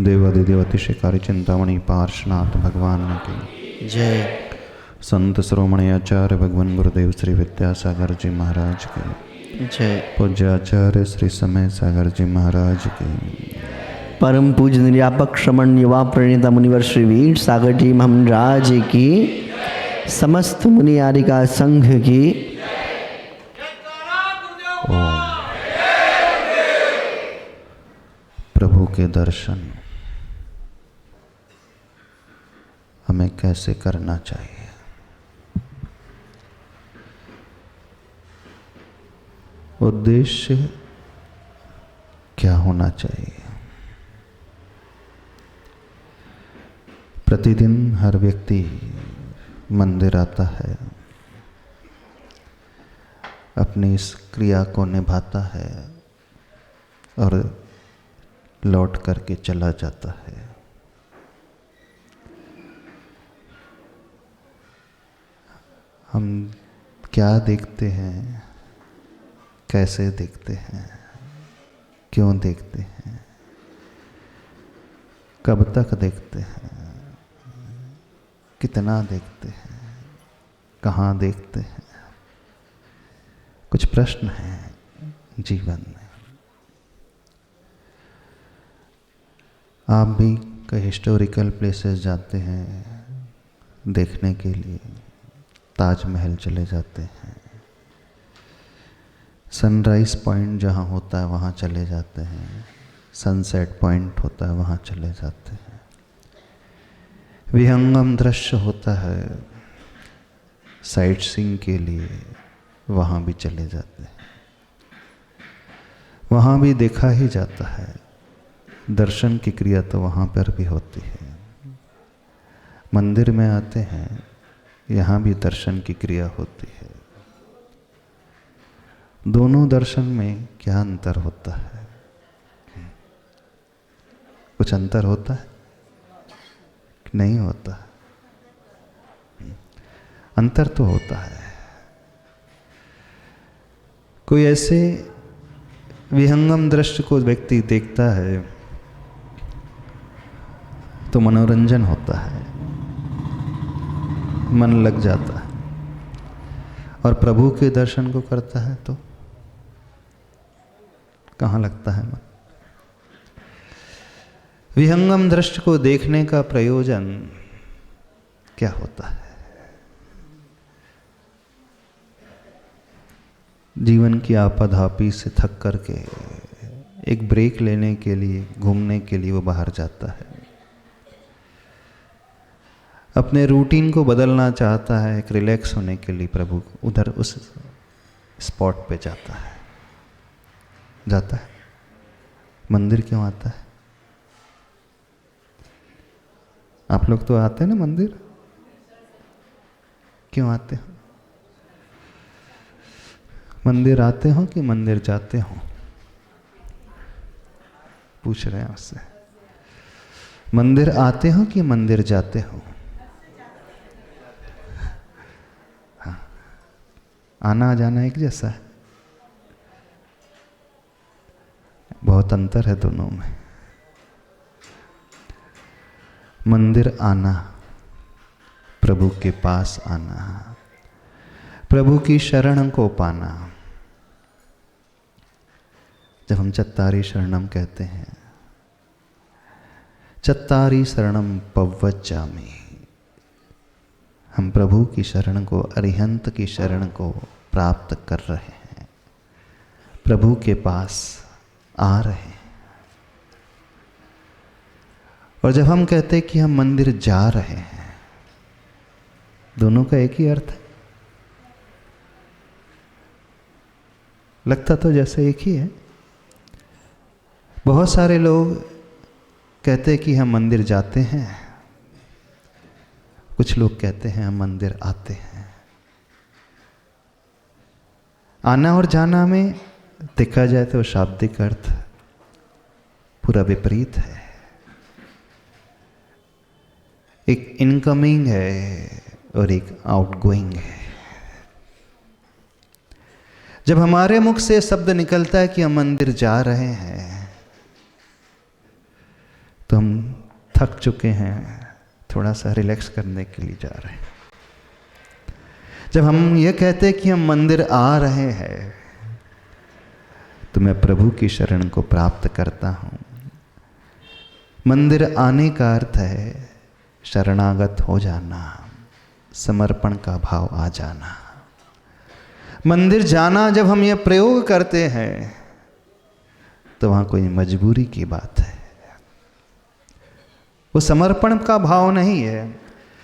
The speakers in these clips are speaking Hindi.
देवादिदेव अतिशयकारी चिंतामणि पार्श्वनाथ भगवान की जय। संत शिरोमणि आचार्य भगवान गुरुदेव श्री विद्यासागर जी महाराज के जय। पूज्य आचार्य श्री समय सागर जी महाराज के परम पूज्य निर्यापक श्रमण युवा प्रणीता मुनिवर श्री वीर सागर जी महाराज की, समस्त मुनियारिका संघ की। ओम। प्रभु के दर्शन हमें कैसे करना चाहिए? उद्देश्य क्या होना चाहिए? प्रतिदिन हर व्यक्ति मंदिर आता है, अपनी इस क्रिया को निभाता है और लौट करके चला जाता है। हम क्या देखते हैं, कैसे देखते हैं, क्यों देखते हैं, कब तक देखते हैं, कितना देखते हैं, कहाँ देखते हैं? कुछ प्रश्न हैं जीवन में। आप भी कई हिस्टोरिकल प्लेसेस जाते हैं देखने के लिए, ताजमहल चले जाते हैं, सनराइज पॉइंट जहाँ होता है वहाँ चले जाते हैं, सनसेट पॉइंट होता है वहाँ चले जाते हैं, विहंगम दृश्य होता है साइट सीइंग के लिए, वहाँ भी चले जाते हैं, वहाँ भी देखा ही जाता है। दर्शन की क्रिया तो वहाँ पर भी होती है। मंदिर में आते हैं, यहाँ भी दर्शन की क्रिया होती है। दोनों दर्शन में क्या अंतर होता है? कुछ अंतर होता है? नहीं होता। अंतर तो होता है। कोई ऐसे विहंगम दृश्य को व्यक्ति देखता है तो मनोरंजन होता है, मन लग जाता है, और प्रभु के दर्शन को करता है तो कहाँ लगता है मन? विहंगम दृश्य को देखने का प्रयोजन क्या होता है? जीवन की आपाधापी से थक करके एक ब्रेक लेने के लिए, घूमने के लिए वो बाहर जाता है, अपने रूटीन को बदलना चाहता है, एक रिलैक्स होने के लिए प्रभु उधर उस स्पॉट पे जाता है। मंदिर क्यों आता है? आप लोग तो आते हैं ना मंदिर, क्यों आते हो? मंदिर आते हो कि मंदिर जाते हो? पूछ रहे हैं आपसे। मंदिर आते हो कि मंदिर जाते हो? हाँ, आना जाना एक जैसा है? बहुत अंतर है दोनों में। मंदिर आना, प्रभु के पास आना, प्रभु की शरण को पाना। जब हम चत्तारी शरणम कहते हैं, चत्तारी शरणम पव्वज्जामि, हम प्रभु की शरण को, अरिहंत की शरण को प्राप्त कर रहे हैं, प्रभु के पास आ रहे हैं। और जब हम कहते हैं कि हम मंदिर जा रहे हैं, दोनों का एक ही अर्थ है। लगता तो जैसे एक ही है। बहुत सारे लोग कहते हैं कि हम मंदिर जाते हैं, कुछ लोग कहते हैं हम मंदिर आते हैं। आना और जाना में देखा जाए तो शाब्दिक अर्थ पूरा विपरीत है। एक इनकमिंग है और एक आउटगोइंग है। जब हमारे मुख से शब्द निकलता है कि हम मंदिर जा रहे हैं, तो हम थक चुके हैं, थोड़ा सा रिलैक्स करने के लिए जा रहे हैं। जब हम ये कहते हैं कि हम मंदिर आ रहे हैं, तो मैं प्रभु की शरण को प्राप्त करता हूँ। मंदिर आने का अर्थ है शरणागत हो जाना, समर्पण का भाव आ जाना। मंदिर जाना जब हम यह प्रयोग करते हैं तो वहाँ कोई मजबूरी की बात है, वो समर्पण का भाव नहीं है।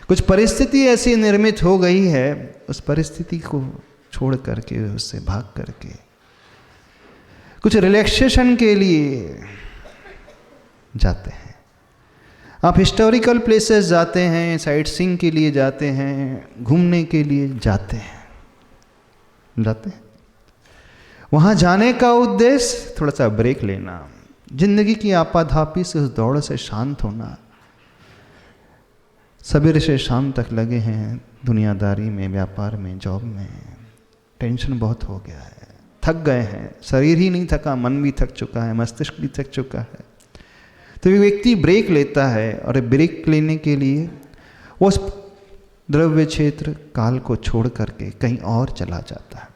कुछ परिस्थिति ऐसी निर्मित हो गई है, उस परिस्थिति को छोड़ करके, उससे भाग करके कुछ रिलैक्सेशन के लिए जाते हैं। आप हिस्टोरिकल प्लेसेस जाते हैं, साइट सीइंग के लिए जाते हैं, घूमने के लिए जाते हैं। वहाँ जाने का उद्देश्य थोड़ा सा ब्रेक लेना, जिंदगी की आपाधापी से, उस दौड़ से शांत होना। सवेरे से शाम तक लगे हैं दुनियादारी में, व्यापार में, जॉब में, टेंशन बहुत हो गया है, थक गए हैं। शरीर ही नहीं थका, मन भी थक चुका है, मस्तिष्क भी थक चुका है। तो ये व्यक्ति ब्रेक लेता है, और ब्रेक लेने के लिए वो उस द्रव्य क्षेत्र काल को छोड़ करके कहीं और चला जाता है।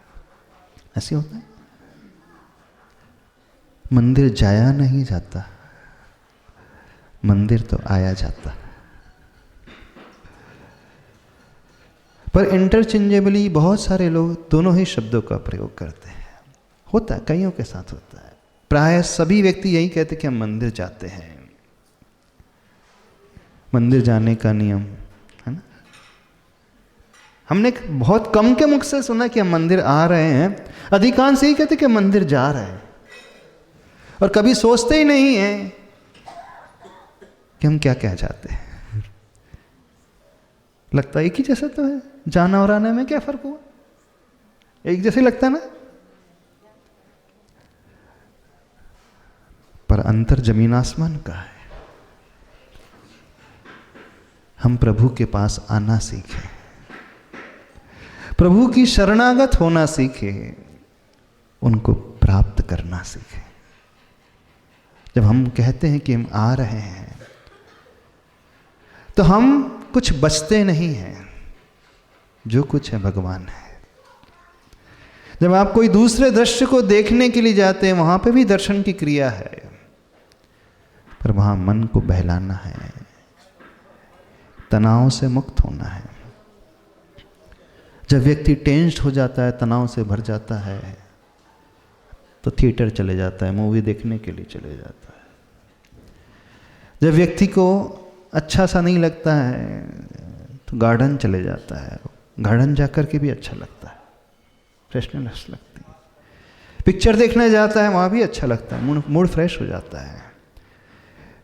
ऐसे होता है। मंदिर जाया नहीं जाता, मंदिर तो आया जाता। पर इंटरचेंजेबली बहुत सारे लोग दोनों ही शब्दों का प्रयोग करते हैं। होता है, कईयों के साथ होता है। प्राय सभी व्यक्ति यही कहते कि हम मंदिर जाते हैं। मंदिर जाने का नियम है ना, हमने बहुत कम के मुख से सुना कि हम मंदिर आ रहे हैं। अधिकांश यही कहते कि मंदिर जा रहे हैं, और कभी सोचते ही नहीं है कि हम क्या कह जाते हैं। लगता है एक ही जैसा तो है, जाना और आने में क्या फर्क हुआ, एक जैसे लगता है ना। पर अंतर जमीन आसमान का है। हम प्रभु के पास आना सीखें, प्रभु की शरणागत होना सीखें, उनको प्राप्त करना सीखें। जब हम कहते हैं कि हम आ रहे हैं, तो हम कुछ बचते नहीं हैं, जो कुछ है भगवान है। जब आप कोई दूसरे दृश्य को देखने के लिए जाते हैं, वहां पे भी दर्शन की क्रिया है, पर वहां मन को बहलाना है, तनाव से मुक्त होना है। जब व्यक्ति टेंस्ड हो जाता है, तनाव से भर जाता है, तो थिएटर चले जाता है, मूवी देखने के लिए चले जाता है। जब व्यक्ति को अच्छा सा नहीं लगता है, तो गार्डन चले जाता है। गार्डन जाकर के भी अच्छा लगता है, फ्रेशनेस लगती है। पिक्चर देखने जाता है, वहाँ भी अच्छा लगता है, मूड फ्रेश हो जाता है।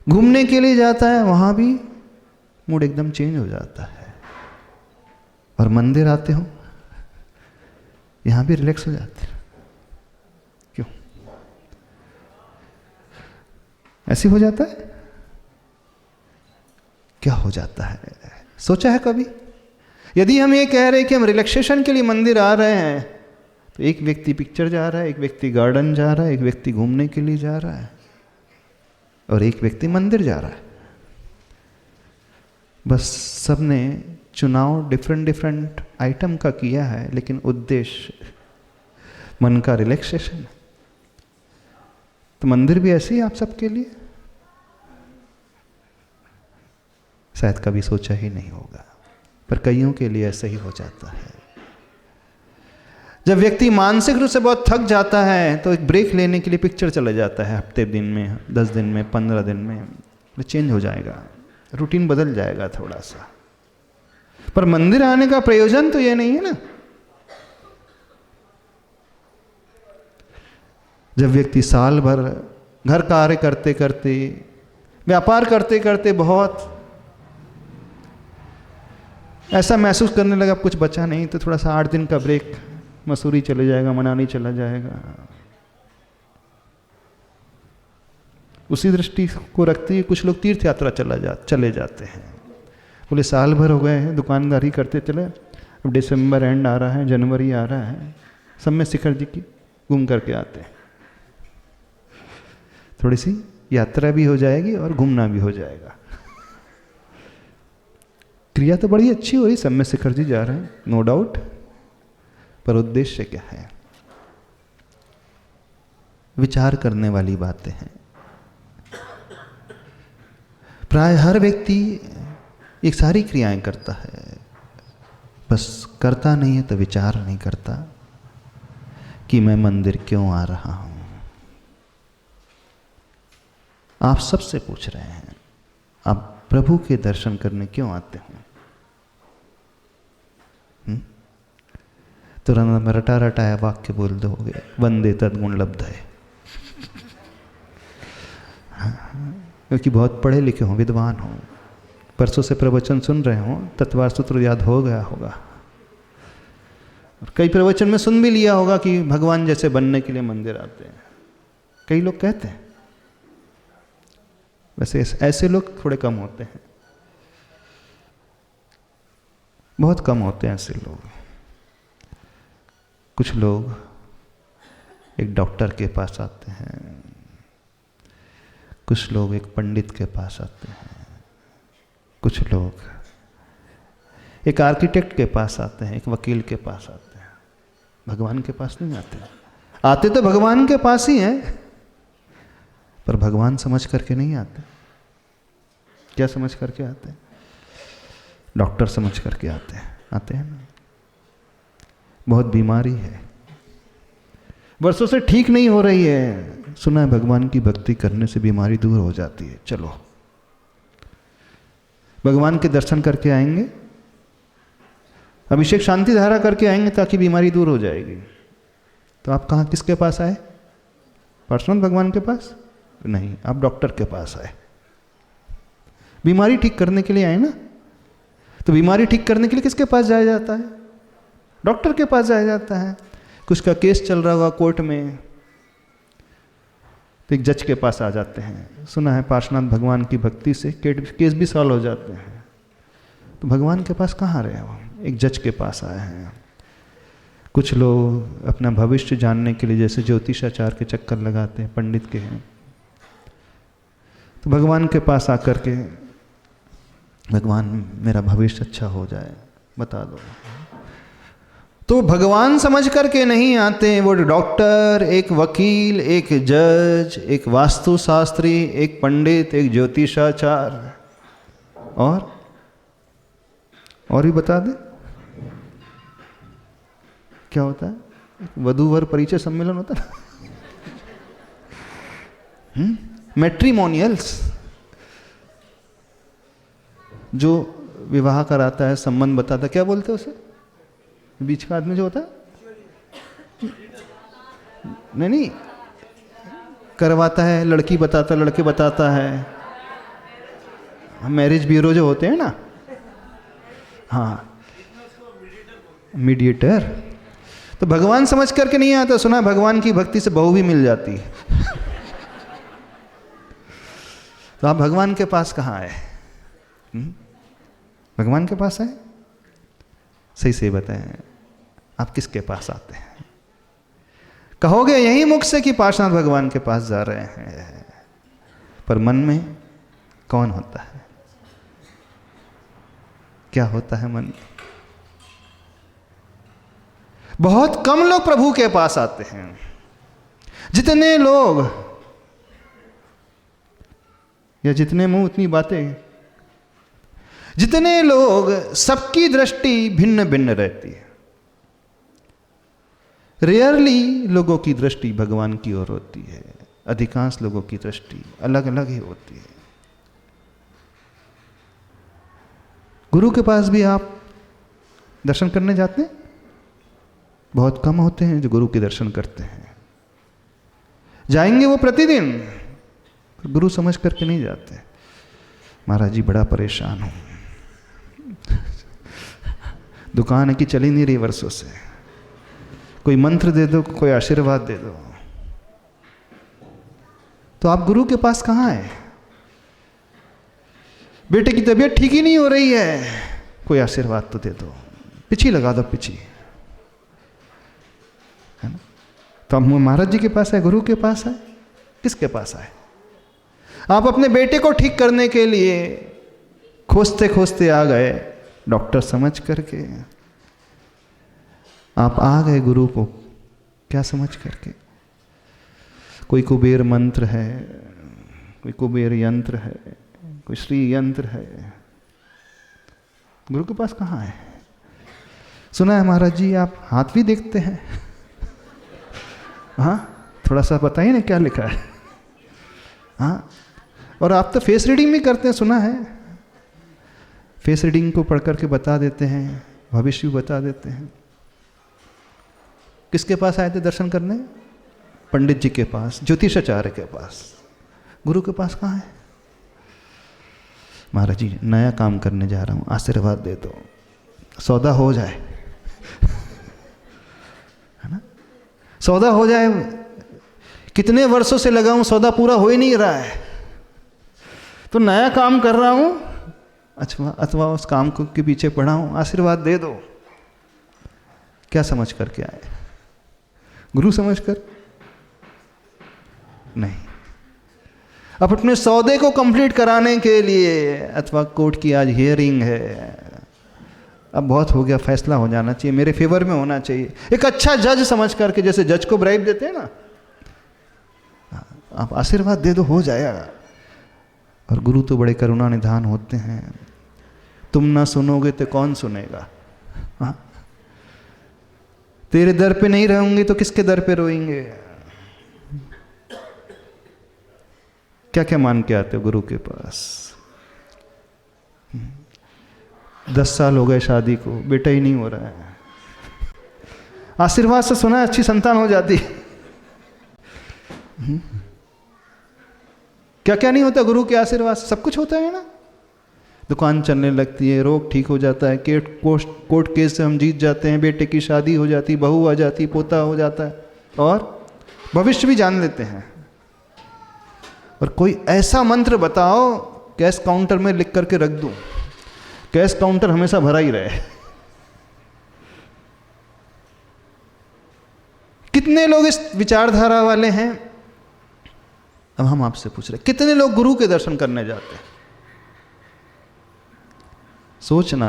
घूमने के लिए जाता है, वहाँ भी मूड एकदम चेंज हो जाता है। और मंदिर आते हो, यहाँ भी रिलैक्स हो जाते हैं। क्यों ऐसे हो जाता है? क्या हो जाता है, सोचा है कभी? यदि हम ये कह रहे हैं कि हम रिलैक्सेशन के लिए मंदिर आ रहे हैं, तो एक व्यक्ति पिक्चर जा रहा है, एक व्यक्ति गार्डन जा रहा है, एक व्यक्ति घूमने के लिए जा रहा है, और एक व्यक्ति मंदिर जा रहा है। बस सबने चुनाव डिफरेंट आइटम का किया है, लेकिन उद्देश्य मन का रिलैक्सेशन। तो मंदिर भी ऐसे ही आप सबके लिए? शायद कभी सोचा ही नहीं होगा, पर कईयों के लिए ऐसा ही हो जाता है। जब व्यक्ति मानसिक रूप से बहुत थक जाता है, तो एक ब्रेक लेने के लिए पिक्चर चला जाता है। हफ्ते दिन में, 10 दिन में, 15 दिन में चेंज हो जाएगा, रूटीन बदल जाएगा थोड़ा सा। पर मंदिर आने का प्रयोजन तो ये नहीं है ना। जब व्यक्ति साल भर घर कार्य करते करते, व्यापार करते करते बहुत ऐसा महसूस करने लगा कुछ बचा नहीं, तो थोड़ा सा 8 दिन का ब्रेक, मसूरी चले जाएगा, मनाली चला जाएगा। उसी दृष्टि को रखते हुए कुछ लोग तीर्थ यात्रा चले जाते हैं। बोले साल भर हो गए हैं दुकानदारी करते चले, अब दिसंबर एंड आ रहा है, जनवरी आ रहा है, सब में शिखर जी की घूम करके आते हैं। थोड़ी सी यात्रा भी हो जाएगी और घूमना भी हो जाएगा। क्रिया तो बड़ी अच्छी हो रही, सब में शिखर जी जा रहे हैं, नो डाउट, पर उद्देश्य क्या है? विचार करने वाली बातें हैं। प्राय हर व्यक्ति एक सारी क्रियाएं करता है, बस करता नहीं है तो विचार नहीं करता कि मैं मंदिर क्यों आ रहा हूं। आप सबसे पूछ रहे हैं, आप प्रभु के दर्शन करने क्यों आते हैं? तुरंत रटा रटाया वाक्य बोल दोगे, वंदे तद्गुण लब्धये। क्योंकि बहुत पढ़े लिखे हों, विद्वान हों, परसों से प्रवचन सुन रहे हों, तत्वार सूत्र याद हो गया होगा, और कई प्रवचन में सुन भी लिया होगा कि भगवान जैसे बनने के लिए मंदिर आते हैं। कई लोग कहते हैं, वैसे ऐसे लोग थोड़े कम होते हैं, बहुत कम होते हैं ऐसे लोग। कुछ लोग एक डॉक्टर के पास आते हैं, कुछ लोग एक पंडित के पास आते हैं, कुछ लोग एक आर्किटेक्ट के पास आते हैं, एक वकील के पास आते हैं, भगवान के पास नहीं आते। आते तो भगवान के पास ही हैं, पर भगवान समझ करके नहीं आते। क्या समझ करके आते हैं? डॉक्टर समझ करके आते हैं ना। बहुत बीमारी है, वर्षों से ठीक नहीं हो रही है, सुना है भगवान की भक्ति करने से बीमारी दूर हो जाती है। चलो भगवान के दर्शन करके आएंगे, अभिषेक शांति धारा करके आएंगे ताकि बीमारी दूर हो जाएगी। तो आप कहाँ किसके पास आए? पर्सनल भगवान के पास नहीं, आप डॉक्टर के पास आए। बीमारी ठीक करने के लिए आए ना, तो बीमारी ठीक करने के लिए किसके पास जाया जाता है? डॉक्टर के पास जाया जाता है। कुछ का केस चल रहा होगा कोर्ट में, तो एक जज के पास आ जाते हैं। सुना है पार्श्वनाथ भगवान की भक्ति से केस भी सॉल्व हो जाते हैं। तो भगवान के पास कहाँ रहे वो? एक जज के पास आए हैं। कुछ लोग अपना भविष्य जानने के लिए जैसे ज्योतिषाचार के चक्कर लगाते हैं, पंडित के हैं, तो भगवान के पास आकर के, भगवान मेरा भविष्य अच्छा हो जाए, बता दो। तो भगवान समझ करके नहीं आते। वो भी एक वकील, एक जज, एक वास्तुशास्त्री, एक पंडित, एक ज्योतिषाचार, और भी बता दे क्या होता है? वधू वर परिचय सम्मेलन होता है, मैट्रिमोनियल्स, जो विवाह कराता है, संबंध बताता है, क्या बोलते हैं उसे? बीच का आदमी जो होता है, नहीं, करवाता है, लड़की बताता, लड़के बताता है, मैरिज ब्यूरो जो होते हैं ना, हाँ, मीडिएटर। तो भगवान समझ करके नहीं आता। सुना भगवान की भक्ति से बहू भी मिल जाती है। तो आप भगवान के पास कहाँ आए? भगवान के पास आए? सही से बताएं, आप किसके पास आते हैं? कहोगे यही मुख से कि पार्श्वनाथ भगवान के पास जा रहे हैं, पर मन में कौन होता है? क्या होता है मन में? बहुत कम लोग प्रभु के पास आते हैं। जितने लोग, या जितने मुंह उतनी बातें, जितने लोग, सबकी दृष्टि भिन्न भिन्न रहती है। रेयरली लोगों की दृष्टि भगवान की ओर होती है, अधिकांश लोगों की दृष्टि अलग अलग ही होती है। गुरु के पास भी आप दर्शन करने जाते हैं? बहुत कम होते हैं जो गुरु के दर्शन करते हैं। जाएंगे वो प्रतिदिन, गुरु समझ करके नहीं जाते। महाराज जी बड़ा परेशान हूं, दुकान है कि चली नहीं रही वर्षों से, कोई मंत्र दे दो, कोई आशीर्वाद दे दो। तो आप गुरु के पास कहाँ हैं? बेटे की तबीयत ठीक ही नहीं हो रही है, कोई आशीर्वाद तो दे दो, पिछी लगा दो, पिछी, है ना? तो हम महाराज जी के पास है, गुरु के पास है, किसके पास आए? आप अपने बेटे को ठीक करने के लिए खोजते खोजते आ गए, डॉक्टर समझ करके आप आ गए गुरु को क्या समझ करके। कोई कुबेर मंत्र है, कोई कुबेर यंत्र है, कोई श्री यंत्र है, गुरु के पास कहाँ है? सुना है महाराज जी आप हाथ भी देखते हैं। हाँ, थोड़ा सा बताइए ना क्या लिखा है। हाँ, और आप तो फेस रीडिंग भी करते हैं, सुना है। फेस रीडिंग को पढ़ करके बता देते हैं, भविष्य भी बता देते हैं। किसके पास आए थे दर्शन करने? पंडित जी के पास, ज्योतिषाचार्य के पास। गुरु के पास कहाँ है? महाराज जी नया काम करने जा रहा हूँ, आशीर्वाद दे दो, सौदा हो जाए। है ना, सौदा हो जाए। कितने वर्षों से लगा हूं, सौदा पूरा हो ही नहीं रहा है, तो नया काम कर रहा हूं, अथवा उस काम को के पीछे पड़ा हूं, आशीर्वाद दे दो। क्या समझ करके आए? गुरु समझ कर नहीं। अब अपने सौदे को कंप्लीट कराने के लिए, अथवा कोर्ट की आज हियरिंग है, अब बहुत हो गया, फैसला हो जाना चाहिए, मेरे फेवर में होना चाहिए, एक अच्छा जज समझ करके, जैसे जज को ब्राइब देते हैं ना, आप आशीर्वाद दे दो, हो जाएगा। और गुरु तो बड़े करुणा निधान होते हैं, तुम ना सुनोगे तो कौन सुनेगा? हाँ, तेरे दर पे नहीं रहूंगी तो किसके दर पे रोएंगे? क्या क्या मान के आते हो गुरु के पास? 10 साल हो गए शादी को, बेटा ही नहीं हो रहा है। आशीर्वाद से सुना है अच्छी संतान हो जाती। क्या क्या नहीं होता गुरु के आशीर्वाद से, सब कुछ होता है ना। दुकान चलने लगती है, रोग ठीक हो जाता है, कोर्ट केस से हम जीत जाते हैं, बेटे की शादी हो जाती, बहू आ जाती, पोता हो जाता है, और भविष्य भी जान लेते हैं। और कोई ऐसा मंत्र बताओ, कैश काउंटर में लिख करके रख दूं, कैश काउंटर हमेशा भरा ही रहे। कितने लोग इस विचारधारा वाले हैं? अब हम आपसे पूछ रहे, कितने लोग गुरु के दर्शन करने जाते हैं? सोचना,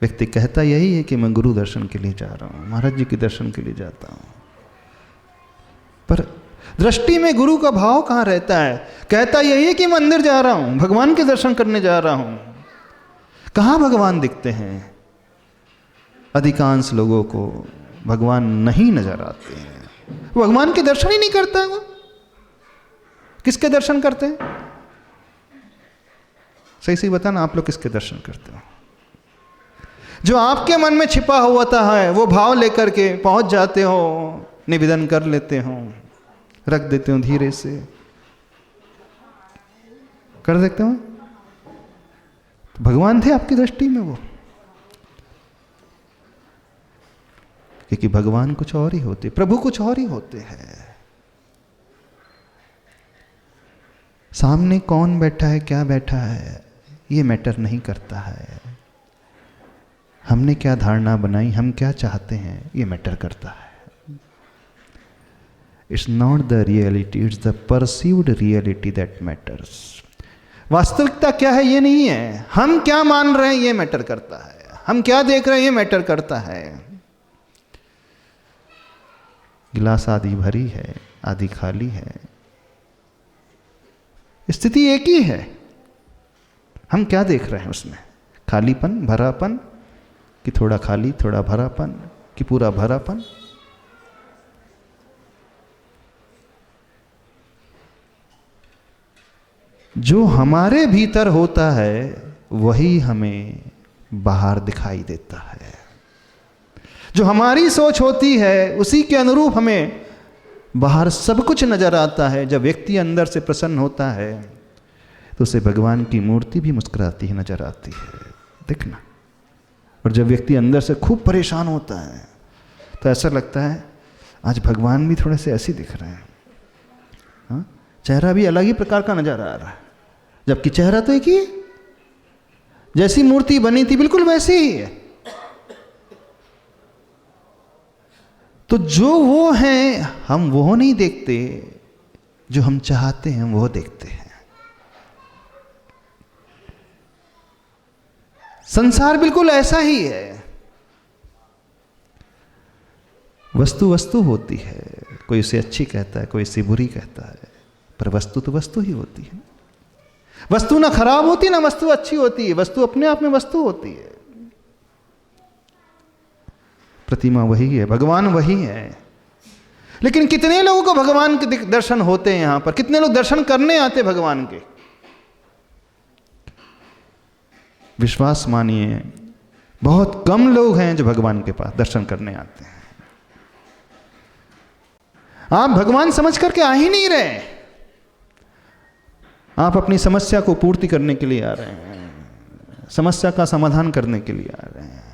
व्यक्ति कहता यही है कि मैं गुरु दर्शन के लिए जा रहा हूं, महाराज जी के दर्शन के लिए जाता हूं, पर दृष्टि में गुरु का भाव कहां रहता है? कहता यही है कि मंदिर जा रहा हूं, भगवान के दर्शन करने जा रहा हूं। कहां भगवान दिखते हैं? अधिकांश लोगों को भगवान नहीं नजर आते हैं, भगवान के दर्शन ही नहीं करता है। वो किसके दर्शन करते हैं? सही सही बताना, आप लोग किसके दर्शन करते हो? जो आपके मन में छिपा हुआ है वो भाव लेकर के पहुंच जाते हो, निवेदन कर लेते हो, रख देते हो, धीरे से कर सकते हो। भगवान थे आपकी दृष्टि में वो, क्योंकि भगवान कुछ और ही होते, प्रभु कुछ और ही होते हैं। सामने कौन बैठा है, क्या बैठा है, ये मैटर नहीं करता है। हमने क्या धारणा बनाई, हम क्या चाहते हैं, ये मैटर करता है। It's not the reality, it's the perceived reality that matters. वास्तविकता क्या है ये नहीं है, हम क्या मान रहे हैं ये मैटर करता है, हम क्या देख रहे हैं ये मैटर करता है। गिलास आधी भरी है, आधी खाली है, स्थिति एक ही है, हम क्या देख रहे हैं उसमें? खालीपन, भरापन, कि थोड़ा खाली थोड़ा भरापन, कि पूरा भरापन? जो हमारे भीतर होता है वही हमें बाहर दिखाई देता है। जो हमारी सोच होती है उसी के अनुरूप हमें बाहर सब कुछ नजर आता है। जब व्यक्ति अंदर से प्रसन्न होता है तो उसे भगवान की मूर्ति भी मुस्कुराती ही नजर आती है, देखना। और जब व्यक्ति अंदर से खूब परेशान होता है तो ऐसा लगता है आज भगवान भी थोड़े से ऐसे दिख रहे हैं। हाँ, चेहरा भी अलग ही प्रकार का नजर आ रहा है, जबकि चेहरा तो एक ही है, जैसी मूर्ति बनी थी बिल्कुल वैसे ही है। तो जो वो हैं हम वो नहीं देखते, जो हम चाहते हैं वो देखते हैं। संसार बिल्कुल ऐसा ही है। वस्तु वस्तु होती है, कोई उसे अच्छी कहता है, कोई उसे बुरी कहता है, पर वस्तु तो वस्तु ही होती है। वस्तु ना खराब होती ना वस्तु अच्छी होती है, वस्तु अपने आप में वस्तु होती है। प्रतिमा वही है, भगवान वही है। लेकिन कितने लोगों को भगवान के दर्शन होते हैं यहां पर? कितने लोग दर्शन करने आते भगवान के? विश्वास मानिए, बहुत कम लोग हैं जो भगवान के पास दर्शन करने आते हैं। आप भगवान समझ करके आ ही नहीं रहे, आप अपनी समस्या को पूर्ति करने के लिए आ रहे हैं, समस्या का समाधान करने के लिए आ रहे हैं।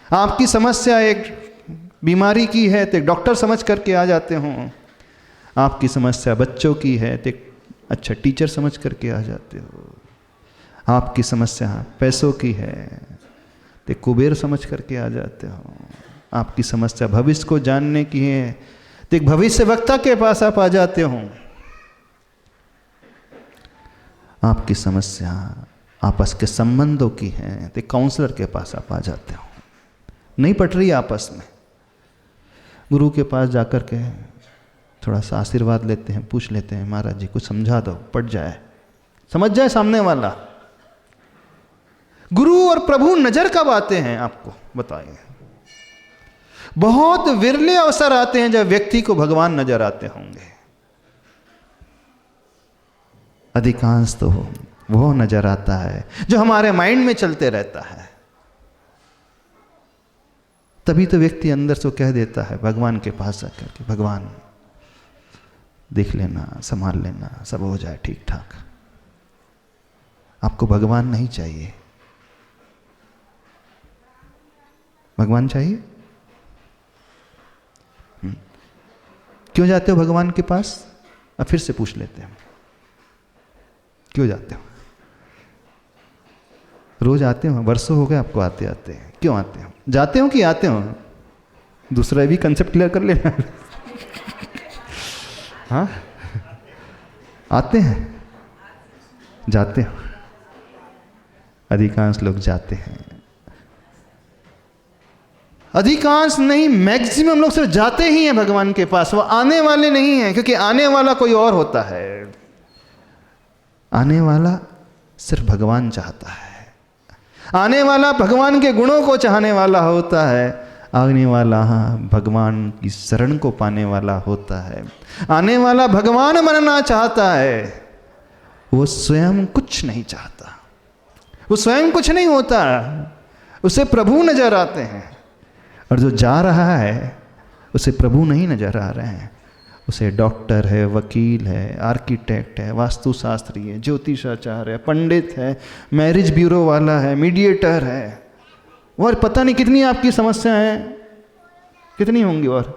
आपकी समस्या एक बीमारी की है तो एक डॉक्टर समझ करके आ जाते हो, आपकी समस्या बच्चों की है तो एक अच्छा टीचर समझ करके आ जाते हो, आपकी समस्या पैसों की है तो कुबेर समझ करके आ जाते हो, आपकी समस्या भविष्य को जानने की है तो एक भविष्य वक्ता के पास आप आ जाते हो, आपकी समस्या आपस के संबंधों की है तो काउंसलर के पास आप आ जाते हो। नहीं पट रही आपस में, गुरु के पास जाकर के थोड़ा सा आशीर्वाद लेते हैं, पूछ लेते हैं महाराज जी कुछ समझा दो, पट जाए, समझ जाए सामने वाला। गुरु और प्रभु नजर कब आते हैं आपको बताइए? बहुत विरले अवसर आते हैं जब व्यक्ति को भगवान नजर आते होंगे, अधिकांश तो वो नजर आता है जो हमारे माइंड में चलते रहता है। तभी तो व्यक्ति अंदर से कह देता है भगवान के पास जाकर के, भगवान देख लेना, संभाल लेना, सब हो जाए ठीक ठाक। आपको भगवान नहीं चाहिए, भगवान चाहिए? क्यों जाते हो भगवान के पास? अब फिर से पूछ लेते हैं, क्यों जाते हो? रोज आते हो, वर्षों हो गए आपको आते आते, क्यों आते हो? जाते हो कि आते हो? दूसरा भी कंसेप्ट क्लियर कर लेना। हाँ, आते हैं, जाते हो? अधिकांश लोग जाते हैं, अधिकांश नहीं मैक्सिमम लोग सिर्फ जाते ही हैं भगवान के पास, वो आने वाले नहीं हैं, क्योंकि आने वाला कोई और होता है। आने वाला सिर्फ भगवान चाहता है, आने वाला भगवान के गुणों को चाहने वाला होता है, आने वाला भगवान की शरण को पाने वाला होता है, आने वाला भगवान बनना चाहता है। वो स्वयं कुछ नहीं चाहता, वो स्वयं कुछ नहीं होता, उसे प्रभु नजर आते हैं। और जो जा रहा है उसे प्रभु नहीं नजर आ रहे हैं, उसे डॉक्टर है, वकील है, आर्किटेक्ट है, वास्तुशास्त्री है, ज्योतिषाचार्य है, पंडित है, मैरिज ब्यूरो वाला है, मीडिएटर है, और पता नहीं कितनी आपकी समस्याएं हैं, कितनी होंगी, और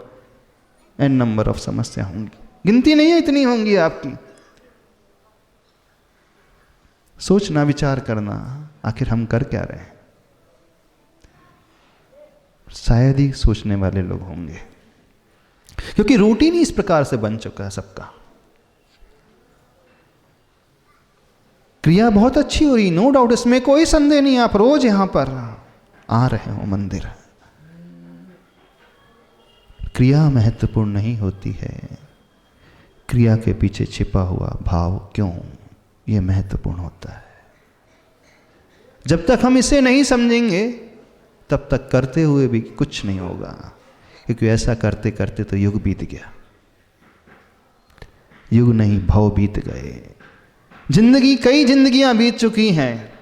एन नंबर ऑफ समस्या होंगी, गिनती नहीं है, इतनी होंगी आपकी। सोचना, विचार करना, आखिर हम कर क्या रहे हैं? शायद ही सोचने वाले लोग होंगे, क्योंकि रूटीन ही इस प्रकार से बन चुका है सबका। क्रिया बहुत अच्छी हो रही, नो डाउट, इसमें कोई संदेह नहीं। आप रोज यहां पर आ रहे हो मंदिर, क्रिया महत्वपूर्ण नहीं होती है, क्रिया के पीछे छिपा हुआ भाव क्यों, यह महत्वपूर्ण होता है। जब तक हम इसे नहीं समझेंगे तब तक करते हुए भी कुछ नहीं होगा, क्योंकि ऐसा करते करते तो युग बीत गया, युग नहीं भव बीत गए। जिंदगी, कई जिंदगियां बीत चुकी हैं,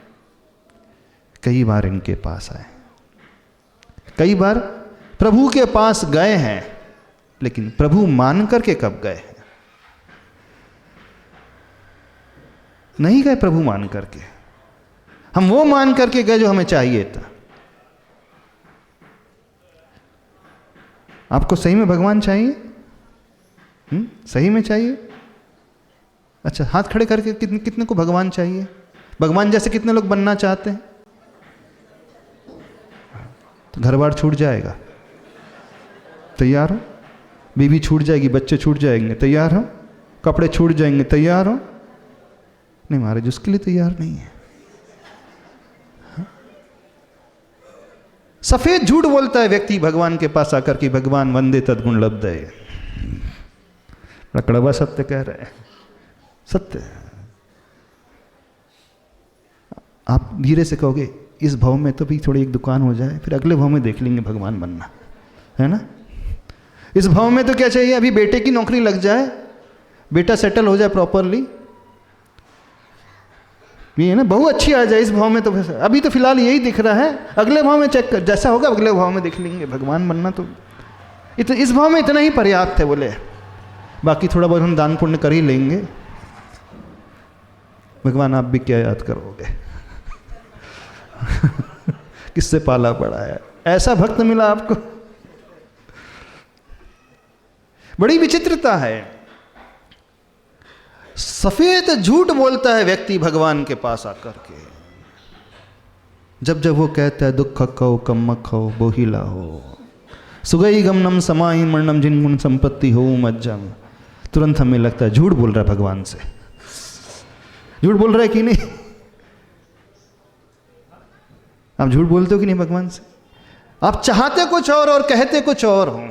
कई बार इनके पास आए, कई बार प्रभु के पास गए हैं, लेकिन प्रभु मान करके कब गए हैं? नहीं गए प्रभु मान करके, हम वो मान करके गए जो हमें चाहिए था। आपको सही में भगवान चाहिए? सही में चाहिए? अच्छा, हाथ खड़े करके कितने को भगवान चाहिए? भगवान जैसे कितने लोग बनना चाहते हैं? तो घर बार छूट जाएगा, तैयार हो? बीवी छूट जाएगी, बच्चे छूट जाएंगे, तैयार हो? कपड़े छूट जाएंगे, तैयार हो? नहीं महाराज, उसके लिए तैयार नहीं है। सफेद झूठ बोलता है व्यक्ति भगवान के पास आकर के भगवान वंदे तद्गुण लब्धये, बड़ा कड़वा सत्य कह रहे हैं, सत्य। आप धीरे से कहोगे इस भाव में तो भी थोड़ी एक दुकान हो जाए, फिर अगले भाव में देख लेंगे भगवान बनना, है ना। इस भाव में तो क्या चाहिए, अभी बेटे की नौकरी लग जाए, बेटा सेटल हो जाए प्रॉपरली, ये है ना, बहू अच्छी आ जाए इस भाव में, तो अभी तो फिलहाल यही दिख रहा है, अगले भाव में चेक कर, जैसा होगा अगले भाव में देख लेंगे भगवान बनना। तो इस भाव में इतना ही पर्याप्त है बोले, बाकी थोड़ा बहुत हम दान पुण्य कर ही लेंगे, भगवान आप भी क्या याद करोगे। किससे पाला पड़ा है, ऐसा भक्त मिला आपको। बड़ी विचित्रता है, सफेद झूठ बोलता है व्यक्ति भगवान के पास आकर के। जब जब वो कहता है दुख खो कम खो बोहिला हो, सुगई गमनम समाही मरणम जिन गुण संपत्ति हो मज्जम, तुरंत हमें लगता है झूठ बोल रहा है भगवान से। झूठ बोल रहा है कि नहीं, आप झूठ बोलते हो कि नहीं भगवान से। आप चाहते कुछ और कहते कुछ और हो,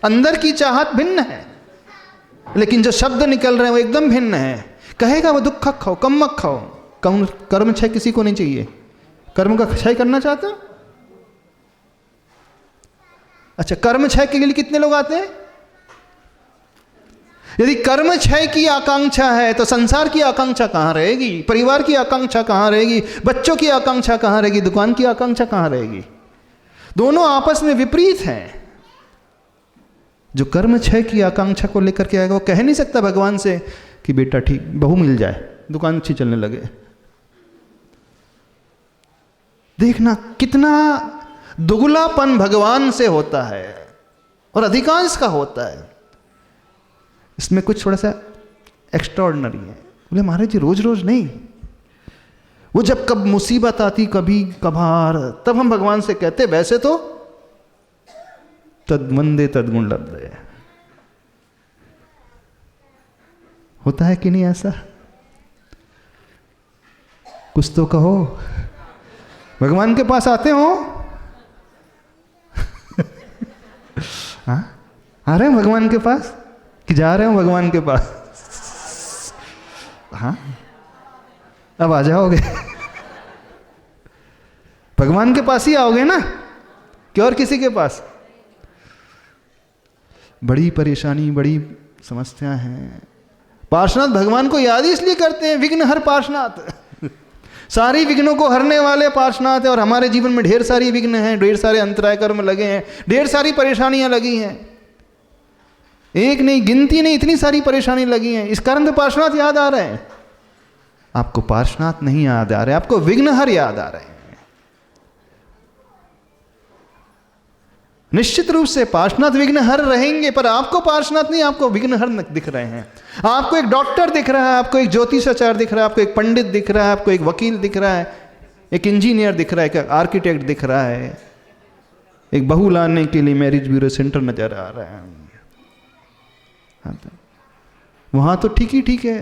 अंदर की चाहत भिन्न है, लेकिन जो शब्द निकल रहे हैं वो एकदम भिन्न है। कहेगा वो दुख खाओ कम मत खाओ, कर्म क्षय किसी को नहीं चाहिए। कर्म का क्षय करना चाहते हो? अच्छा, कर्म क्षय के लिए कितने लोग आते हैं? यदि कर्म क्षय की आकांक्षा है तो संसार की आकांक्षा कहां रहेगी, परिवार की आकांक्षा कहां रहेगी, बच्चों की आकांक्षा कहां रहेगी, दुकान की आकांक्षा कहां रहेगी? दोनों आपस में विपरीत हैं। जो कर्म क्षय की आकांक्षा को लेकर के आएगा वो कह नहीं सकता भगवान से कि बेटा ठीक बहू मिल जाए, दुकान अच्छी चलने लगे। देखना कितना दुगलापन भगवान से होता है और अधिकांश का होता है। इसमें कुछ थोड़ा सा एक्स्ट्राऑर्डिनरी है। बोले महाराज जी रोज रोज नहीं, वो जब कब मुसीबत आती कभी कभार तब हम भगवान से कहते, वैसे तो तद्वंदे तद्गुण लब्धये। होता है कि नहीं ऐसा? कुछ तो कहो, भगवान के पास आते हो? हाँ, आ रहे हैं भगवान के पास कि जा रहे हो भगवान के पास? हाँ, अब आ जाओगे। भगवान के पास ही आओगे ना, कि और किसी के पास? बड़ी परेशानी, बड़ी समस्या है। पार्श्वनाथ भगवान को याद ही इसलिए करते हैं, विघ्न हर पार्श्वनाथ। सारी विघ्नों को हरने वाले पार्श्वनाथ है। और हमारे जीवन में ढेर सारी विघ्न हैं, ढेर सारे अंतराय कर्म लगे हैं, ढेर सारी परेशानियां लगी हैं, एक नहीं गिनती नहीं, इतनी सारी परेशानी लगी हैं। इस कारण तो पार्श्वनाथ याद आ रहे हैं। आपको पार्श्वनाथ नहीं याद आ रहे, आपको विघ्नहर याद आ रहे हैं। निश्चित रूप से पार्श्वनाथ विघ्नहर रहेंगे, पर आपको पार्श्वनाथ नहीं, आपको विघ्नहर दिख रहे हैं। आपको एक डॉक्टर दिख रहा है, आपको एक ज्योतिषाचार्य दिख रहा है, आपको एक पंडित दिख रहा है, आपको एक वकील दिख रहा है, एक इंजीनियर दिख रहा है, एक आर्किटेक्ट दिख रहा है, एक बहू लाने के लिए मैरिज ब्यूरो सेंटर नजर आ रहा है। वहां तो ठीक ही ठीक है।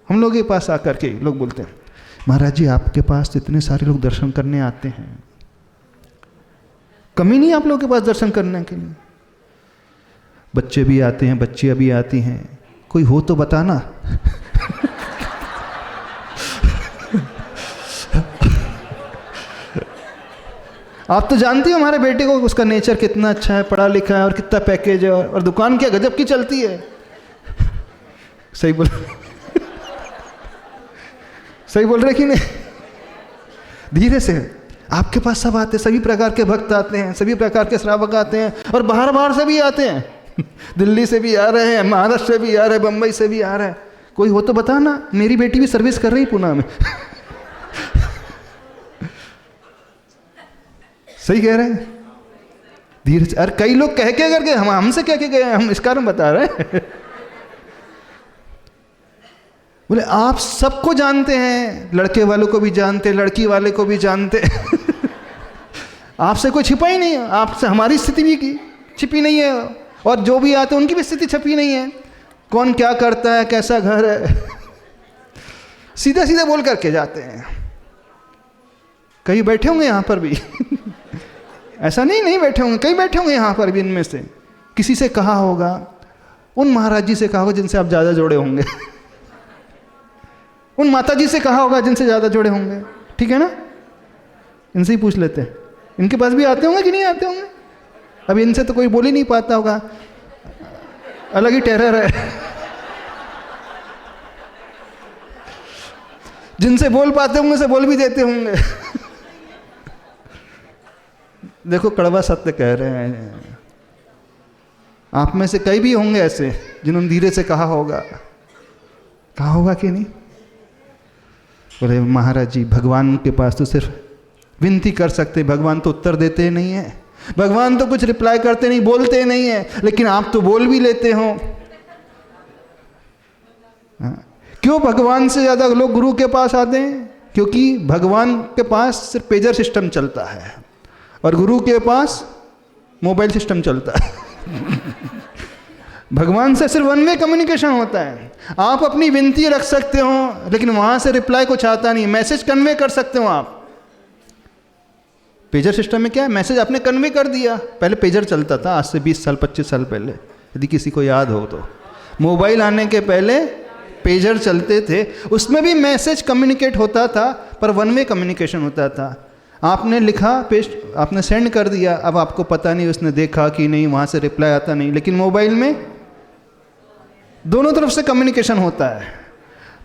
हम लोग के पास आकर के लोग बोलते हैं महाराज जी आपके पास तो इतने सारे लोग दर्शन करने आते हैं, कमी नहीं आप लोगों के पास दर्शन करने के लिए? बच्चे भी आते हैं, बच्चियां भी आती हैं, कोई हो तो बताना। आप तो जानती हो हमारे बेटे को, उसका नेचर कितना अच्छा है, पढ़ा लिखा है और कितना पैकेज है, और दुकान क्या गजब की चलती है। सही बोल सही बोल रहे कि नहीं? धीरे से आपके पास सब आते हैं, सभी प्रकार के भक्त आते हैं, सभी प्रकार के श्रावक आते हैं, और बाहर बाहर से भी आते हैं। दिल्ली से भी आ रहे हैं, महाराष्ट्र से भी आ रहे हैं, बम्बई से भी आ रहे हैं। कोई हो तो बताना, मेरी बेटी भी सर्विस कर रही पुणे में। सही कह रहे हैं? धीरे से। अरे कई लोग कह के करके हमसे कह के गए, हम इस कारण बता रहे हैं। बोले आप सबको जानते हैं, लड़के वालों को भी जानते, लड़की वाले को भी जानते। आपसे कोई छिपा ही नहीं है, आपसे हमारी स्थिति भी छिपी नहीं है, और जो भी आते हैं उनकी भी स्थिति छिपी नहीं है। कौन क्या करता है, कैसा घर है, सीधे सीधे बोल करके जाते हैं। कहीं बैठे होंगे यहाँ पर भी। ऐसा नहीं बैठे होंगे, कई बैठे होंगे यहाँ पर भी। इनमें से किसी से कहा होगा, उन महाराज जी से कहा होगा जिनसे आप ज़्यादा जुड़े होंगे उन माता जी से कहा होगा जिनसे ज़्यादा जुड़े होंगे, ठीक है ना? इनसे ही पूछ लेते हैं, इनके पास भी आते होंगे कि नहीं आते होंगे? अब इनसे तो कोई बोल ही नहीं पाता होगा, अलग ही टेरर है जिनसे बोल पाते होंगे से बोल भी देते होंगे देखो कड़वा सत्य कह रहे हैं। आप में से कई भी होंगे ऐसे जिन्होंने धीरे से कहा होगा कि नहीं? बोले महाराज जी भगवान के पास तो सिर्फ विनती कर सकते, भगवान तो उत्तर देते नहीं है, भगवान तो कुछ रिप्लाई करते नहीं, बोलते नहीं है, लेकिन आप तो बोल भी लेते हो। क्यों भगवान से ज़्यादा लोग गुरु के पास आते हैं? क्योंकि भगवान के पास सिर्फ पेजर सिस्टम चलता है और गुरु के पास मोबाइल सिस्टम चलता है भगवान से सिर्फ वन वे कम्युनिकेशन होता है। आप अपनी विनती रख सकते हो लेकिन वहां से रिप्लाई कुछ आता नहीं, मैसेज कन्वे कर सकते हो आप। पेजर सिस्टम में क्या है, मैसेज आपने कन्वे कर दिया। पहले पेजर चलता था, आज से 20 साल 25 साल पहले, यदि किसी को याद हो तो। मोबाइल आने के पहले पेजर चलते थे, उसमें भी मैसेज कम्युनिकेट होता था पर वन वे कम्युनिकेशन होता था। आपने लिखा, पेस्ट, आपने सेंड कर दिया, अब आपको पता नहीं उसने देखा कि नहीं, वहाँ से रिप्लाई आता नहीं। लेकिन मोबाइल में दोनों तरफ से कम्युनिकेशन होता है।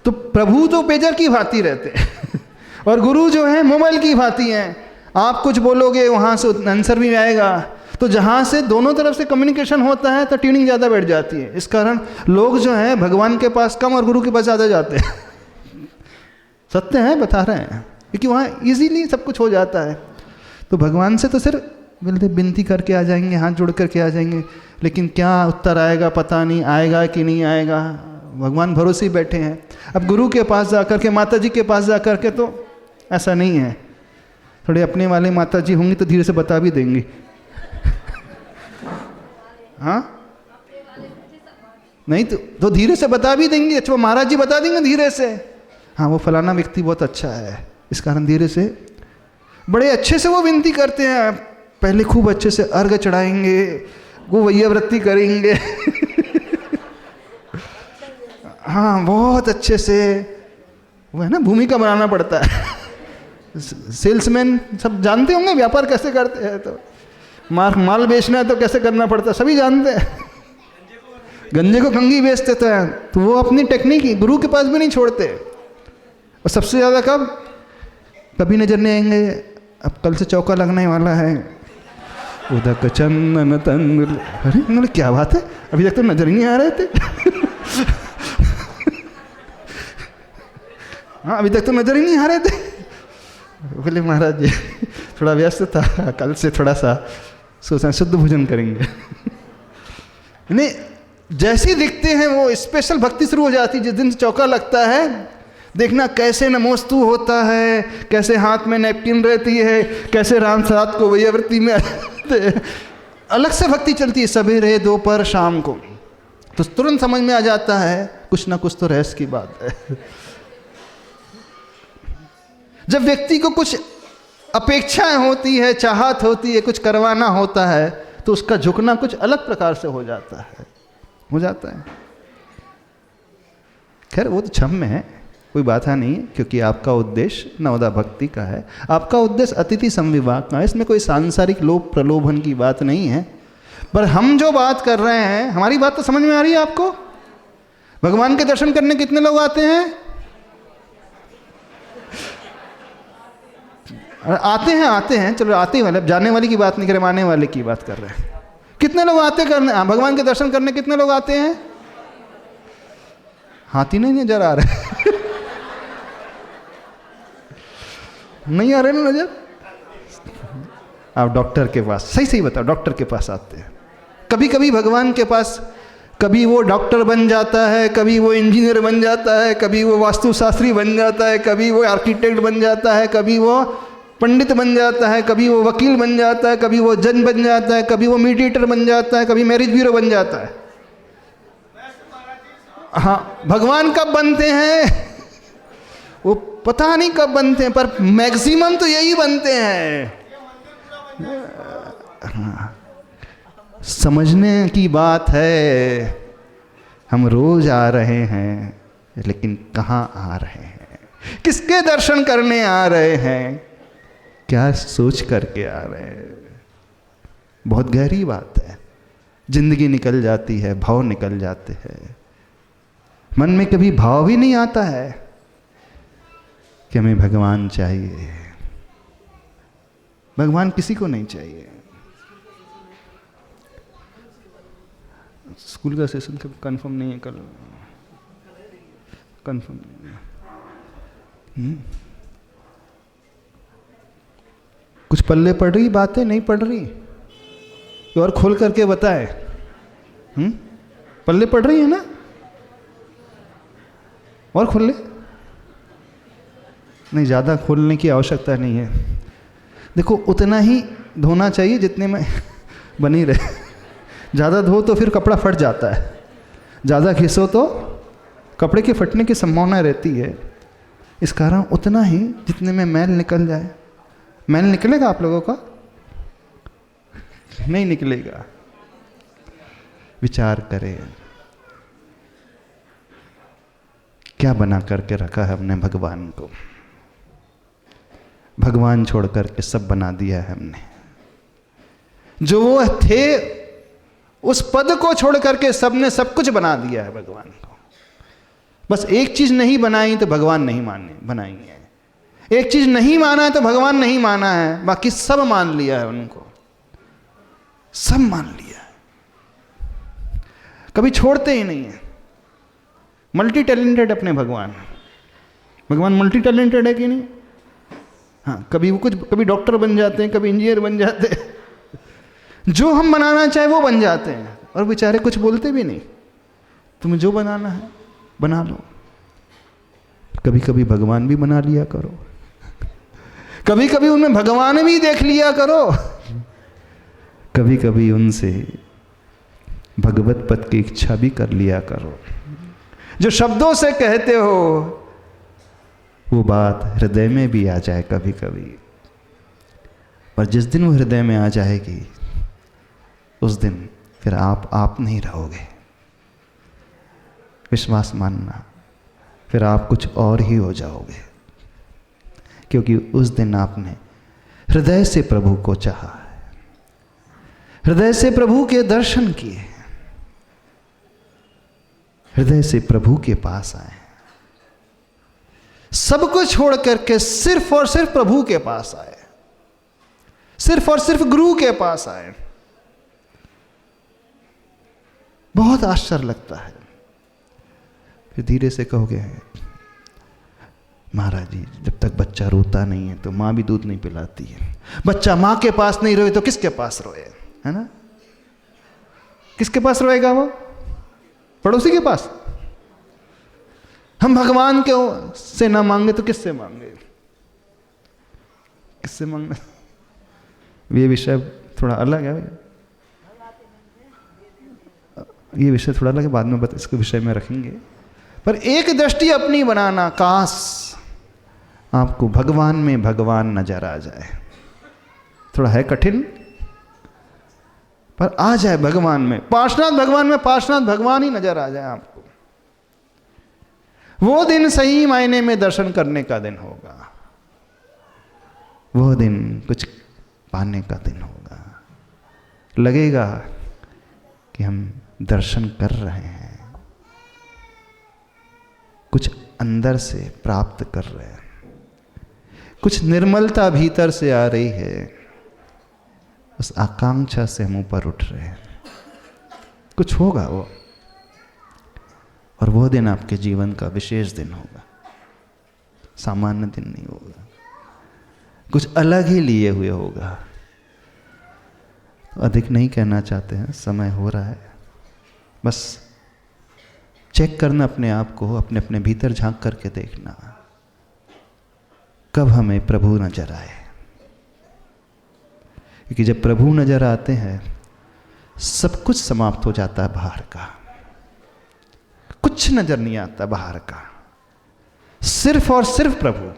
तो प्रभु तो पेजर की भांति रहते हैं और गुरु जो है मोबाइल की भांति हैं। आप कुछ बोलोगे वहाँ से आंसर भी आएगा। तो जहाँ से दोनों तरफ से कम्युनिकेशन होता है तो ट्यूनिंग ज़्यादा बैठ जाती है। इस कारण लोग जो हैं भगवान के पास कम और गुरु के पास ज़्यादा जाते हैं सत्य है, बता रहे हैं, क्योंकि वहाँ इजीली सब कुछ हो जाता है। तो भगवान से तो सिर्फ बोलते विनती करके आ जाएंगे, हाथ जोड़ करके आ जाएंगे, लेकिन क्या उत्तर आएगा पता नहीं, आएगा कि नहीं आएगा, भगवान भरोसे ही बैठे हैं। अब गुरु के पास जा कर के, माता जी के पास जा कर के तो ऐसा नहीं है। थोड़े अपने वाले माता जी होंगी तो धीरे से बता भी देंगी हाँ नहीं तो धीरे से बता भी देंगे। अच्छा वो महाराज जी बता देंगे धीरे से, हाँ वो फलाना व्यक्ति बहुत अच्छा है, इस कारण धीरे से बड़े अच्छे से वो विनती करते हैं। पहले खूब अच्छे से अर्घ चढ़ाएंगे, वो वैयावृत्ति करेंगे हाँ बहुत अच्छे से, वो है ना भूमिका बनाना पड़ता है सेल्समैन सब जानते होंगे व्यापार कैसे करते हैं, तो माल बेचना है तो कैसे करना पड़ता है सभी जानते हैं। गंजे को कंघी बेच देते हैं, तो वो अपनी टेक्निक ही गुरु के पास भी नहीं छोड़ते। और सबसे ज़्यादा कभी नजर नहीं आएंगे, अब कल से चौका लगने वाला है, उदक चंदन तंग, अरे क्या बात है, अभी तक तो नजर ही नहीं आ रहे थे हाँ अभी तक तो नजर ही नहीं आ रहे थे। बोले महाराज जी थोड़ा व्यस्त था, कल से थोड़ा सा सोचा शुद्ध भोजन करेंगे नहीं, जैसे दिखते हैं वो स्पेशल भक्ति शुरू हो जाती है। जिस दिन चौका लगता है देखना कैसे नमोस्तु होता है, कैसे हाथ में नैपकिन रहती है, कैसे राम रात को वैयावृत्ति में अलग से भक्ति चलती है, सवेरे दोपहर शाम को। तो तुरंत समझ में आ जाता है कुछ ना कुछ तो रहस्य की बात है। जब व्यक्ति को कुछ अपेक्षाएं होती है, चाहत होती है, कुछ करवाना होता है, तो उसका झुकना कुछ अलग प्रकार से हो जाता है। खैर वो तो क्षम्य है, कोई बात है नहीं, क्योंकि आपका उद्देश्य नवदा भक्ति का है, आपका उद्देश्य अतिथि संविवाह का है, इसमें कोई सांसारिक लोभ प्रलोभन की बात नहीं है। पर हम जो बात कर रहे हैं, हमारी बात तो समझ में आ रही है आपको? भगवान के दर्शन करने कितने लोग आते हैं? आते हैं, चलो आते वाले, जाने वाले की बात नहीं कर रहे, आने वाले की बात कर रहे हैं। कितने लोग आते करने, भगवान के दर्शन करने कितने लोग आते हैं? हाथी नहीं नजर आ रहे नहीं आ रहे ना नजर? आप डॉक्टर के पास, सही बताओ, डॉक्टर के पास आते हैं। कभी कभी भगवान के पास, कभी वो डॉक्टर बन जाता है, कभी वो इंजीनियर बन जाता है, कभी वो वास्तुशास्त्री बन जाता है, कभी वो आर्किटेक्ट बन जाता है, कभी वो पंडित बन जाता है, कभी वो वकील बन जाता है, कभी वो जज बन जाता है, कभी वो मीडिएटर बन जाता है, कभी मैरिज ब्यूरो बन जाता है। हाँ भगवान कब बनते हैं वो पता नहीं कब बनते हैं, पर मैक्सिमम तो यही बनते हैं। कहाँ। समझने की बात है, हम रोज आ रहे हैं, लेकिन कहाँ आ रहे हैं, किसके दर्शन करने आ रहे हैं, क्या सोच करके आ रहे हैं। बहुत गहरी बात है। जिंदगी निकल जाती है, भाव निकल जाते हैं, मन में कभी भाव भी नहीं आता है कि हमें भगवान चाहिए। भगवान किसी को नहीं चाहिए। स्कूल का सेशन कंफर्म नहीं है, कल कंफर्म नहीं है। कुछ पल्ले पड़ रही बातें, नहीं पड़ रही, और खोल करके बताए। पल्ले पड़ रही है ना, और खोल ले। नहीं, ज़्यादा खोलने की आवश्यकता नहीं है। देखो, उतना ही धोना चाहिए जितने में बनी रहे। ज़्यादा धो तो फिर कपड़ा फट जाता है, ज़्यादा घिसो तो कपड़े के फटने की संभावना रहती है। इस कारण उतना ही जितने में मैल निकल जाए। मैल निकलेगा आप लोगों का? नहीं निकलेगा। विचार करें, क्या बना करके रखा है हमने भगवान को। भगवान छोड़ करके सब बना दिया है हमने। जो वो थे, उस पद को छोड़ करके सबने सब कुछ बना दिया है भगवान को। बस एक चीज नहीं बनाई तो भगवान नहीं बनाई है। एक चीज नहीं माना है तो भगवान नहीं माना है, बाकी सब मान लिया है उनको, सब मान लिया है, कभी छोड़ते ही नहीं है। मल्टी टैलेंटेड अपने भगवान मल्टी टैलेंटेड है कि नहीं? हाँ, कभी वो कभी डॉक्टर बन जाते हैं, कभी इंजीनियर बन जाते हैं। जो हम बनाना चाहे वो बन जाते हैं, और बेचारे कुछ बोलते भी नहीं। तुम्हें जो बनाना है बना लो। कभी कभी भगवान भी बना लिया करो, कभी कभी उनमें भगवान भी देख लिया करो, कभी कभी उनसे भगवत पद की इच्छा भी कर लिया करो। जो शब्दों से कहते हो वो बात हृदय में भी आ जाए कभी कभी। पर जिस दिन वो हृदय में आ जाएगी, उस दिन फिर आप नहीं रहोगे। विश्वास मानना, फिर आप कुछ और ही हो जाओगे, क्योंकि उस दिन आपने हृदय से प्रभु को चाहा है, हृदय से प्रभु के दर्शन किए, हृदय से प्रभु के पास आए, सब कुछ छोड़ करके सिर्फ और सिर्फ प्रभु के पास आए, सिर्फ और सिर्फ गुरु के पास आए। बहुत आश्चर्य लगता है। फिर धीरे से कहोगे, महाराज जी, जब तक बच्चा रोता नहीं है तो माँ भी दूध नहीं पिलाती है। बच्चा माँ के पास नहीं रोए तो किसके पास रोए, है ना? किसके पास रोएगा वो? पड़ोसी के पास। हम भगवान के से ना मांगे तो किससे मांगे? किससे मांगना? ये विषय थोड़ा अलग है, ये विषय थोड़ा अलग है, बाद में इसके विषय में रखेंगे। पर एक दृष्टि अपनी बनाना, काश आपको भगवान में भगवान नजर आ जाए। थोड़ा है कठिन, पर आ जाए भगवान में, पार्श्वनाथ भगवान में पार्श्वनाथ भगवान ही नजर आ जाए आपको। वो दिन सही मायने में दर्शन करने का दिन होगा, वो दिन कुछ पाने का दिन होगा। लगेगा कि हम दर्शन कर रहे हैं, कुछ अंदर से प्राप्त कर रहे हैं, कुछ निर्मलता भीतर से आ रही है, उस आकांक्षा से हम ऊपर उठ रहे हैं। कुछ होगा वो, और वो दिन आपके जीवन का विशेष दिन होगा, सामान्य दिन नहीं होगा, कुछ अलग ही लिए हुए होगा। तो अधिक नहीं कहना चाहते हैं, समय हो रहा है। बस चेक करना अपने आप को, अपने अपने भीतर झांक करके देखना, कब हमें प्रभु नजर आए। क्योंकि जब प्रभु नजर आते हैं, सब कुछ समाप्त हो जाता है बाहर का, कुछ नजर नहीं आता बाहर का, सिर्फ और सिर्फ प्रभु।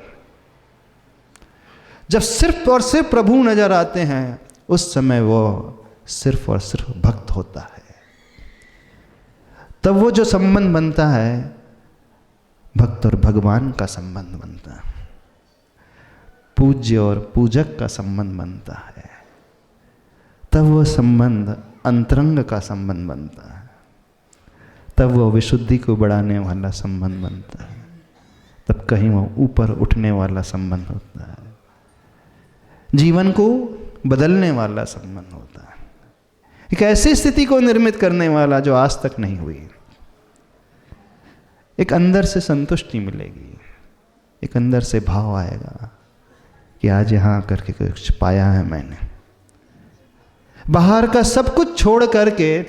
जब सिर्फ और सिर्फ प्रभु नजर आते हैं, उस समय वो सिर्फ और सिर्फ भक्त होता है। तब वो जो संबंध बनता है भक्त और भगवान का संबंध बनता है, पूज्य और पूजक का संबंध बनता है। तब वो संबंध अंतरंग का संबंध बनता है, तब वो विशुद्धि को बढ़ाने वाला संबंध बनता है, तब कहीं वो ऊपर उठने वाला संबंध होता है, जीवन को बदलने वाला संबंध होता है, एक ऐसी स्थिति को निर्मित करने वाला जो आज तक नहीं हुई। एक अंदर से संतुष्टि मिलेगी, एक अंदर से भाव आएगा कि आज यहाँ आकर के कुछ पाया है मैंने। बाहर का सब कुछ छोड़ करके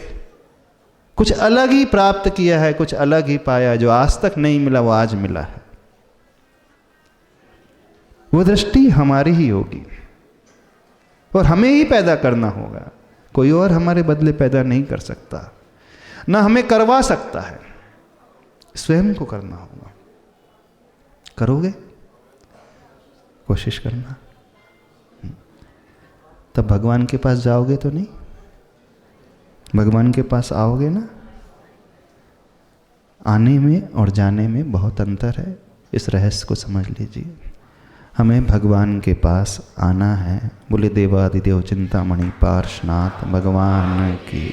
कुछ अलग ही प्राप्त किया है, कुछ अलग ही पाया, जो आज तक नहीं मिला वो आज मिला है। वो दृष्टि हमारी ही होगी और हमें ही पैदा करना होगा, कोई और हमारे बदले पैदा नहीं कर सकता, ना हमें करवा सकता है, स्वयं को करना होगा। करोगे? कोशिश करना, तब भगवान के पास जाओगे तो नहीं, भगवान के पास आओगे ना। आने में और जाने में बहुत अंतर है, इस रहस्य को समझ लीजिए। हमें भगवान के पास आना है। बोले देवादिदेव चिंतामणि पार्श्वनाथ भगवान की।